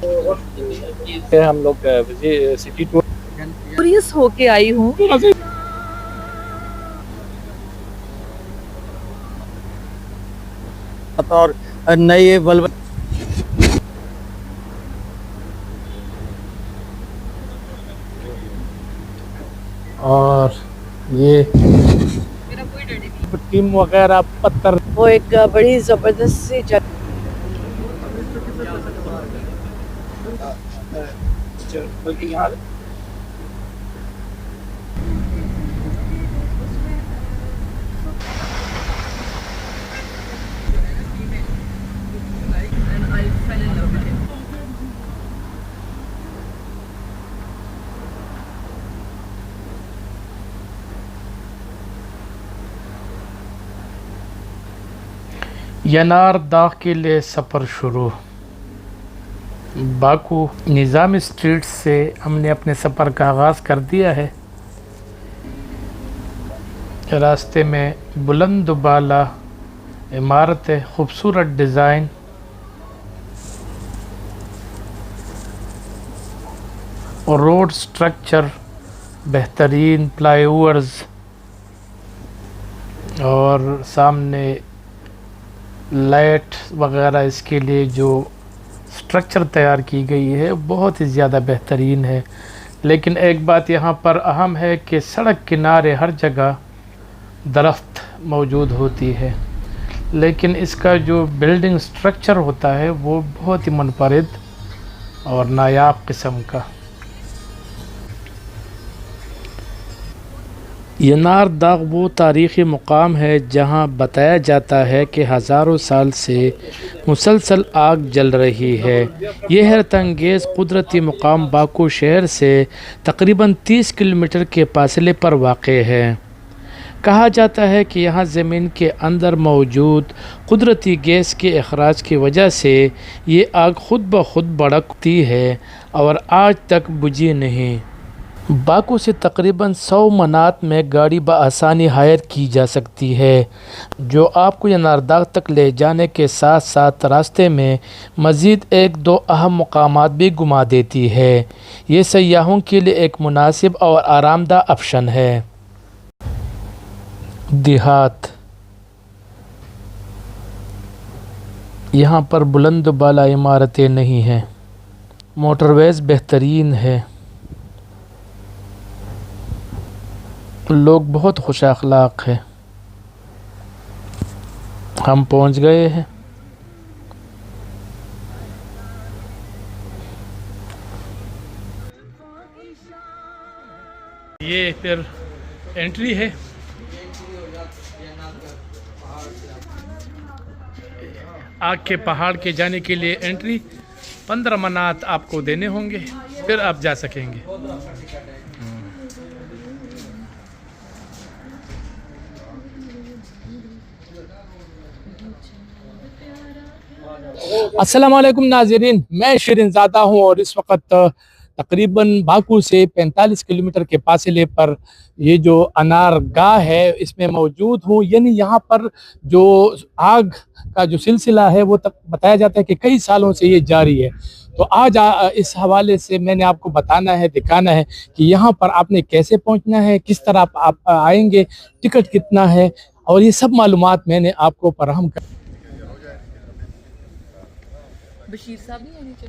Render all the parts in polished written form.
हम लोग city tour curious होके आई हूँ। और नए बल्ब और ये टीम वगैरह पत्थर वो एक बड़ी जबरदस्त सी जगह। बल्कि यहाँ यनार दाग के लिए सफ़र शुरू। बाकू निज़ाम स्ट्रीट से हमने अपने सफ़र का आगाज़ कर दिया है। रास्ते में बुलंद बाला इमारतें, खूबसूरत डिज़ाइन और रोड स्ट्रक्चर, बेहतरीन फ्लाईओवर्स और सामने लाइट वगैरह इसके लिए जो स्ट्रक्चर तैयार की गई है बहुत ही ज़्यादा बेहतरीन है। लेकिन एक बात यहाँ पर अहम है कि सड़क किनारे हर जगह दरख्त मौजूद होती है, लेकिन इसका जो बिल्डिंग स्ट्रक्चर होता है वो बहुत ही मुनफरिद और नायाब किस्म का। यनार दाग वो तारीख़ी मुकाम है जहाँ बताया जाता है कि हज़ारों साल से मुसलसल आग जल रही है। यह हैरत अंगेज़ कुदरती मुकाम बाकू शहर से तकरीबन 30 किलोमीटर के फासले पर वाक़ है। कहा जाता है कि यहाँ ज़मीन के अंदर मौजूद कुदरती गैस के अखराज की वजह से ये आग खुद ब खुद भड़कती है और आज तक बुझी नहीं। बाकू से तकरीबन 100 मनात में गाड़ी बआसानी हायर की जा सकती है, जो आपको यनारदाग तक ले जाने के साथ साथ रास्ते में मज़ीद एक दो अहम मकामात भी घुमा देती है। ये सयाहों के लिए एक मुनासिब और आरामदा ऑप्शन है। देहात, यहाँ पर बुलंद बाला इमारतें नहीं हैं, मोटरवेज़ बेहतरीन है, लोग बहुत खुश अखलाक हैं। हम पहुंच गए हैं। ये फिर एंट्री है। आग के पहाड़ के जाने के लिए एंट्री 15 मनात आपको देने होंगे, फिर आप जा सकेंगे। अस्सलाम वालेकुम नाज़रीन, मैं शिरीन ज़ादा हूँ और इस वक्त तकरीबन बाकू से 45 किलोमीटर के फासले पर ये जो अनार गाह है इसमें मौजूद हूँ। यानी यहाँ पर जो आग का जो सिलसिला है वो तक बताया जाता है कि कई सालों से ये जारी है। तो आज इस हवाले से मैंने आपको बताना है, दिखाना है कि यहाँ पर आपने कैसे पहुँचना है, किस तरह आप आएंगे, टिकट कितना है, और ये सब मालूमात मैंने आपको फराहम कर। बशीर साहब नहीं है नीचे।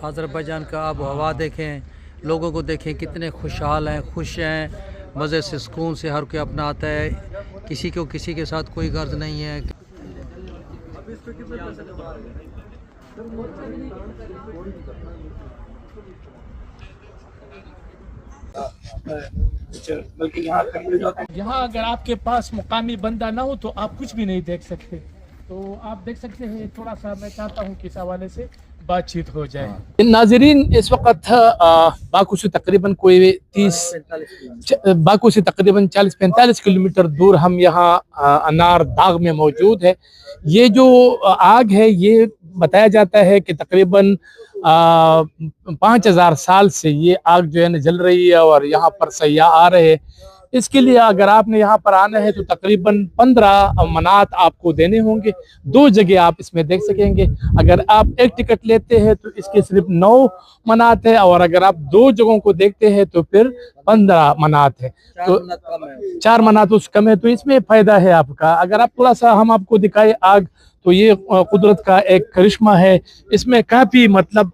अज़रबैजान का आब हवा देखें, लोगों को देखें कितने खुशहाल हैं, खुश हैं, मज़े से सुकून से हर कोई अपना आता है, किसी को किसी के साथ कोई गर्ज नहीं है। यहाँ अगर आपके पास मुकामी बंदा ना हो तो आप कुछ भी नहीं देख सकते। तो आप देख सकते हैं, थोड़ा सा मैं चाहता हूँ कि इस हवाले से बातचीत हो जाए। नाजरीन, इस वक्त बाकू से तकरीबन कोई 40-45 किलोमीटर दूर हम यहाँ अनार दाग में मौजूद है। ये जो आग है ये बताया जाता है कि तकरीबन 5000 साल से ये आग जो है न जल रही है और यहाँ पर सयाह आ रहे हैं। इसके लिए अगर आपने यहाँ पर आना है तो तकरीबन 15 मनात आपको देने होंगे। 2 जगह आप इसमें देख सकेंगे। अगर आप एक टिकट लेते हैं तो इसके सिर्फ 9 मनात है, और अगर आप 2 जगहों को देखते हैं तो फिर 15 मनात है। तो 4 मनात उस कम है, तो इसमें फायदा है आपका। अगर आप थोड़ा सा हम आपको दिखाए आग, तो ये कुदरत का एक करिश्मा है। इसमें काफी मतलब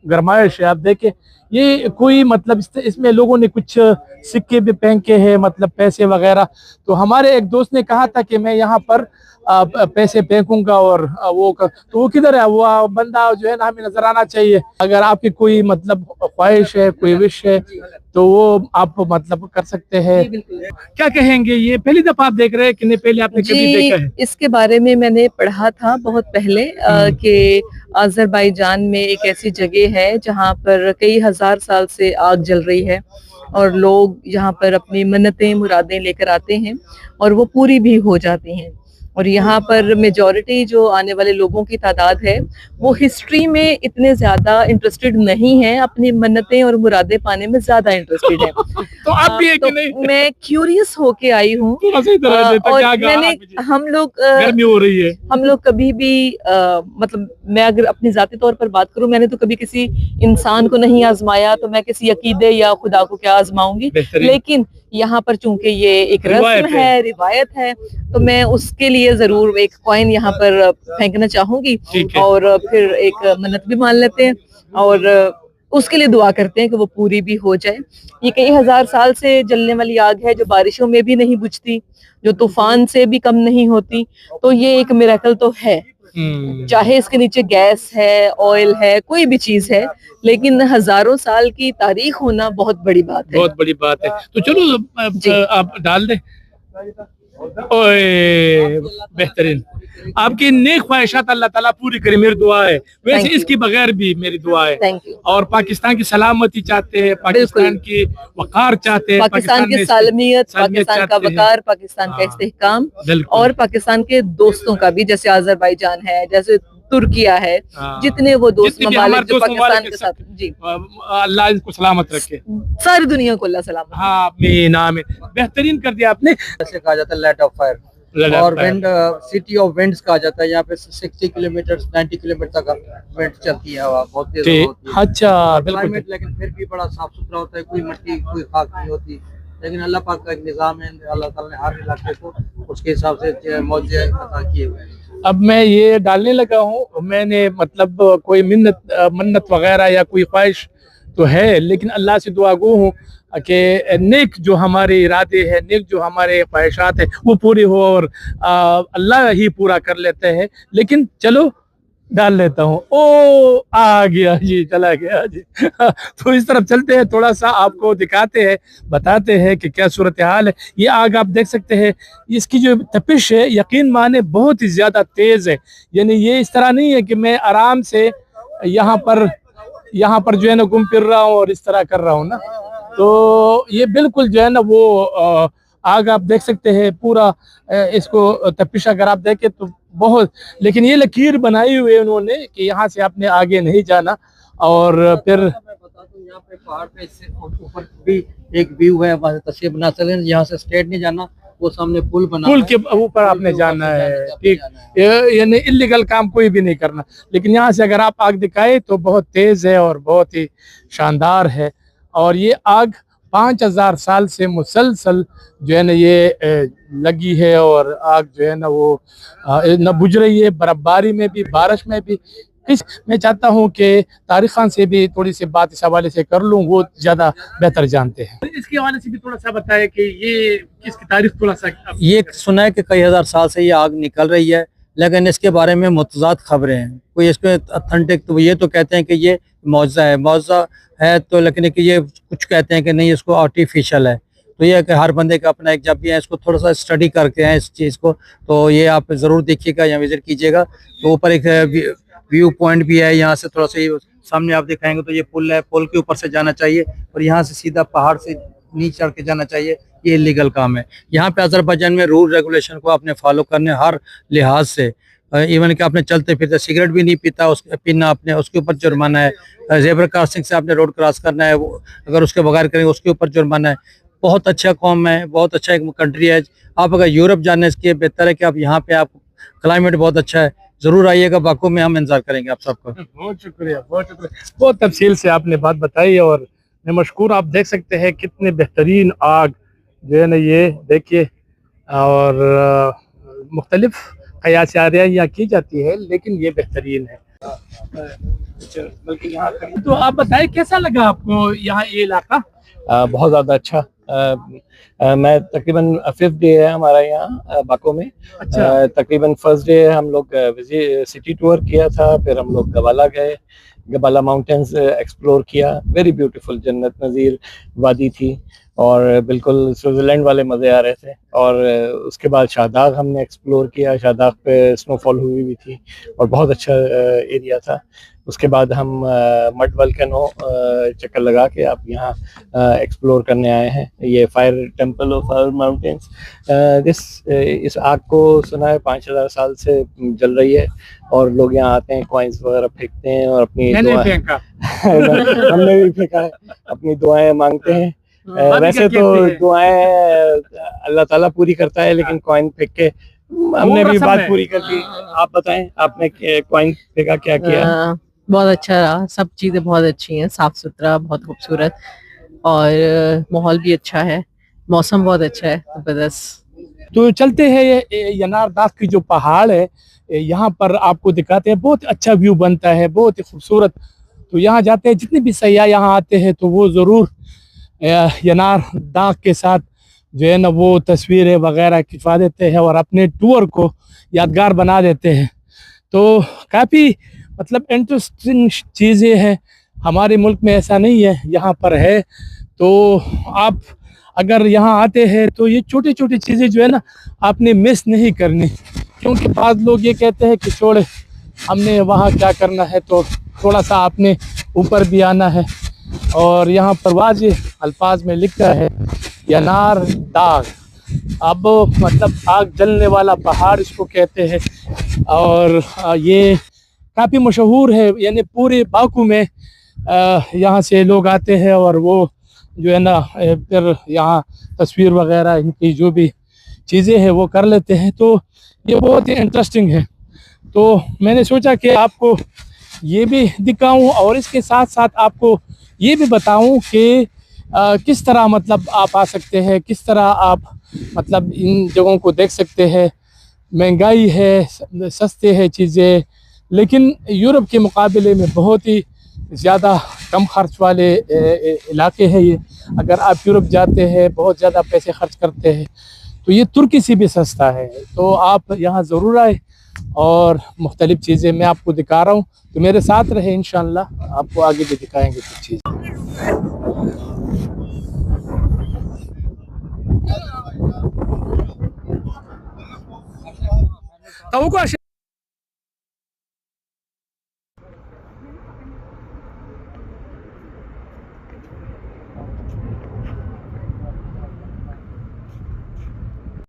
गरमाइश है। आप देखें ये कोई मतलब इसमें लोगों ने कुछ सिक्के भी फेंके हैं, मतलब पैसे वगैरह। तो हमारे एक दोस्त ने कहा था कि मैं यहाँ पर पैसे फेंकूंगा, और तो वो किधर है? वो बंदा जो है ना, हमें नजर आना चाहिए। अगर आपकी कोई मतलब ख्वाहिश है, कोई विश है, तो वो आप मतलब कर सकते हैं। क्या कहेंगे, ये पहली दफा आप देख रहे हैं कि नहीं, पहले आपने कभी देखा है? इसके बारे में मैंने पढ़ा था बहुत पहले कि अजरबैजान में एक ऐसी जगह है जहाँ पर कई हजार साल से आग जल रही है, और लोग यहाँ पर अपनी मन्नतें मुरादें लेकर आते हैं और वो पूरी भी हो जाती हैं। और यहाँ पर मेजॉरिटी जो आने वाले लोगों की तादाद है वो हिस्ट्री में इतने ज्यादा इंटरेस्टेड नहीं है, अपनी मन्नतें और मुरादें पाने में ज्यादा इंटरेस्टेड है। तो आप भी है कि नहीं? मैं क्यूरियस होके आई हूँ। और मैंने हम लोग गर्मी हो रही है, हम लोग कभी भी मतलब मैं अगर अपनी जाती तौर पर बात करूं, मैंने तो कभी किसी इंसान को नहीं आजमाया, तो मैं किसी अकीदे या खुदा को क्या आजमाऊंगी। लेकिन यहाँ पर चूंकि ये एक रस्म है, रिवायत है, तो मैं उसके लिए जरूर एक कॉइन यहाँ पर फेंकना चाहूंगी, और फिर एक मन्नत भी मान लेते हैं और उसके लिए दुआ करते हैं कि वो पूरी भी हो जाए। ये कई हजार साल से जलने वाली आग है जो बारिशों में भी नहीं बुझती, जो तूफान से भी कम नहीं होती। तो ये एक मिरेकल तो है, चाहे इसके नीचे गैस है, ऑयल है, कोई भी चीज है, लेकिन हजारों साल की तारीख होना बहुत बड़ी बात है। बहुत बड़ी बात है। तो चलो आप डाल दे। ओए बेहतरीन, आपकी नेक ख्वाहिशात अल्लाह ताला पूरी करे, मेरी दुआ है। वैसे इसके बगैर भी मेरी दुआ है। Thank you. और पाकिस्तान की सलामती चाहते हैं, पाकिस्तान की वकार चाहते हैं, पाकिस्तान की सालमियत, पाकिस्तान का वकार, पाकिस्तान का इस्तेहकाम, और पाकिस्तान के दोस्तों का भी, जैसे अजरबैजान है, जैसे तुर्किया है, जितने वो दोस्त ममालिक जो पाकिस्तान के साथ, जी अल्लाह इनको सलामत रखे, सारी दुनिया को अल्लाह सलामत। हाँ आमीन आमीन। बेहतरीन कर दिया आपने। ऐसे कहा जाता है लाइट ऑफ फायर, और विंड सिटी ऑफ विंड्स कहा जाता है। यहाँ पे 60 किलोमीटर 90 किलोमीटर तक विंड चलती है, हवा बहुत तेज होती है। अच्छा, बिल्कुल। लेकिन फिर भी बड़ा साफ सुथरा होता है, कोई मिट्टी कोई खाक नहीं होती। लेकिन अल्लाह पाक का एक निज़ाम है, अल्लाह ताला ने हर इलाके को उसके हिसाब से मौजे अता किए हुए हैं। अब मैं ये डालने लगा हूँ। मैंने मतलब कोई मन्नत वगैरह या कोई ख्वाहिश तो है, लेकिन अल्लाह से दुआ गो हूँ कि नेक जो हमारे इरादे हैं, नेक जो हमारे ख्वाहिशात हैं, वो पूरी हो, और अल्लाह ही पूरा कर लेते हैं। लेकिन चलो डाल लेता हूँ। ओ आ गया जी, चला गया जी। तो इस तरफ चलते हैं, थोड़ा सा आपको दिखाते हैं, बताते हैं कि क्या सूरत हाल है। ये आग आप देख सकते हैं, इसकी जो तपिश है यकीन माने बहुत ही ज़्यादा तेज़ है। यानी ये इस तरह नहीं है कि मैं आराम से यहाँ पर जो है ना घूम फिर रहा हूँ और इस तरह कर रहा हूँ ना। तो ये बिल्कुल जो है ना वो आग आप देख सकते हैं पूरा इसको तपिश अगर आप देखें तो बहुत। लेकिन ये लकीर बनाई हुई है उन्होंने कि यहाँ से आपने आगे नहीं जाना। और फिर मैं बता दूं, यहाँ पे पहाड़ पे ऊपर भी एक व्यू है, वहाँ से तस्वीर बना सकते हैं। यहाँ से स्ट्रेट नहीं जाना, वो सामने पुल बना, पुल के ऊपर आपने जाना है, ठीक। यानी इलीगल काम कोई भी नहीं करना। लेकिन यहाँ से अगर आप आग दिखाए तो बहुत तेज है और बहुत ही शानदार है। और ये आग 5000 साल से मुसलसल जो है ना ये लगी है, और आग जो है ना वो न बुझ रही है, बर्फबारी में भी, बारिश में भी। मैं चाहता हूँ कि तारिक खान से भी थोड़ी सी बात इस हवाले से कर लूँ, वो ज़्यादा बेहतर जानते हैं। इसके हवाले से भी थोड़ा सा बताएं कि ये किसकी तारीख थोड़ा सा। ये सुना है कि कई हजार साल से ये आग निकल रही है, लेकिन इसके बारे में मुतज़ाद खबरें हैं। कोई इसमें अथेंटिक तो ये तो कहते हैं कि ये मौजा है तो, लेकिन कि ये कुछ कहते हैं कि नहीं, इसको आर्टिफिशियल है। तो ये कि हर बंदे का अपना एक, जब भी है इसको थोड़ा सा स्टडी करके हैं इस चीज़ को, तो ये आप ज़रूर देखिएगा या विजिट कीजिएगा। तो ऊपर एक व्यू पॉइंट भी है, यहाँ से थोड़ा सा सामने आप दिखाएंगे तो ये पुल है, पुल के ऊपर से जाना चाहिए और यहाँ से सीधा पहाड़ से नीचे चढ़ के जाना चाहिए। ये इलीगल काम है। यहाँ पे अजरबैजान में रूल रेगुलेशन को आपने फॉलो करने हर लिहाज से, इवन कि आपने चलते फिरते सिगरेट भी नहीं पीना आपने, उसके ऊपर जुर्माना है। जेब्रा क्रॉसिंग से आपने रोड क्रॉस करना है, वो अगर उसके बगैर करेंगे उसके ऊपर जुर्माना है। बहुत अच्छा कौम है, बहुत अच्छा एक कंट्री है। आप अगर यूरोप जाने इसके बेहतर है कि आप यहाँ पे, आप क्लाइमेट बहुत अच्छा है, जरूर आइएगा बाकू में, हम इंतजार करेंगे आप सबका। बहुत शुक्रिया, बहुत शुक्रिया, बहुत तफसील से आपने बात बताई और मैं मशकूर। आप देख सकते हैं कितने बेहतरीन आग जो है ना, ये देखिए, और मुख्तलिफ कयासारियाँ यहाँ की जाती है, लेकिन ये बेहतरीन है। बल्कि यहाँ तो आप बताएं कैसा लगा आपको यहाँ ये इलाका? बहुत ज़्यादा अच्छा। मैं तकरीबन 5th डे है हमारा यहाँ बाको में। अच्छा। तकरीबन फर्स्ट डे हम लोग सिटी टूर किया था, फिर हम लोग गवाला गए, गवाला माउंटेन्स एक्सप्लोर किया। वेरी ब्यूटीफुल जन्नत नज़ीर वादी थी और बिल्कुल स्विट्ज़रलैंड वाले मज़े आ रहे थे। और उसके बाद शाहदाग हमने एक्सप्लोर किया, शाहदाग पे स्नोफॉल हुई भी थी और बहुत अच्छा एरिया था। उसके बाद हम मड वल्केनो चक्कर लगा के आप यहाँ एक्सप्लोर करने आए हैं, ये fire temple of fire mountains. इस आग को सुना है 5000 साल से जल रही है और लोग यहाँ आते हैं, कॉइन्स वगैरह फेंकते हैं और अपनी हमने भी फेंका है, अपनी दुआएं मांगते हैं। वैसे तो दुआएं अल्लाह ताला पूरी करता है, लेकिन कॉइन फेंक के हमने भी बात पूरी कर दी। आप बताएं, आपने कॉइन फेंका, क्या किया? बहुत अच्छा रहा, सब चीजें बहुत अच्छी हैं, साफ सुथरा, बहुत खूबसूरत और माहौल भी अच्छा है, मौसम बहुत अच्छा है, जबरदस्त। तो चलते हैं ये यनार दाग की जो पहाड़ है, यहाँ पर आपको दिखाते हैं। बहुत अच्छा व्यू बनता है, बहुत ही खूबसूरत। तो यहाँ जाते हैं, जितने भी सयाह यहाँ आते हैं तो वो ज़रूर यनार दाग के साथ जो है ना वो तस्वीरें वगैरह खिंचवा देते हैं और अपने टूर को यादगार बना देते हैं। तो काफ़ी मतलब इंटरेस्टिंग चीज़ें हैं। हमारे मुल्क में ऐसा नहीं है, यहाँ पर है। तो आप अगर यहाँ आते हैं तो ये छोटी छोटी चीज़ें जो है ना आपने मिस नहीं करनी, क्योंकि बाद लोग ये कहते हैं कि छोड़े हमने वहाँ क्या करना है। तो थोड़ा सा आपने ऊपर भी आना है और यहाँ पर वाज़ेह अल्फाज में लिखा है यनार दाग। अब मतलब आग जलने वाला पहाड़ इसको कहते हैं और ये काफ़ी मशहूर है, यानी पूरे बाकू में यहाँ से लोग आते हैं और वो जो है ना फिर यहाँ तस्वीर वगैरह इनकी जो भी चीज़ें हैं वो कर लेते हैं। तो ये बहुत ही इंटरेस्टिंग है। तो मैंने सोचा कि आपको ये भी दिखाऊं और इसके साथ साथ आपको ये भी बताऊं कि किस तरह मतलब आप आ सकते हैं, किस तरह आप मतलब इन जगहों को देख सकते हैं। महंगाई है, सस्ते हैं चीज़ें, लेकिन यूरोप के मुकाबले में बहुत ही ज़्यादा कम खर्च वाले इलाके हैं ये। अगर आप यूरोप जाते हैं, बहुत ज़्यादा पैसे खर्च करते हैं, तो ये तुर्की से भी सस्ता है। तो आप यहाँ ज़रूर आए और मुख्तलिफ़ चीज़ें मैं आपको दिखा रहा हूँ। तो मेरे साथ रहे, इंशाअल्लाह आपको आगे भी दिखाएंगे कुछ चीज़। तो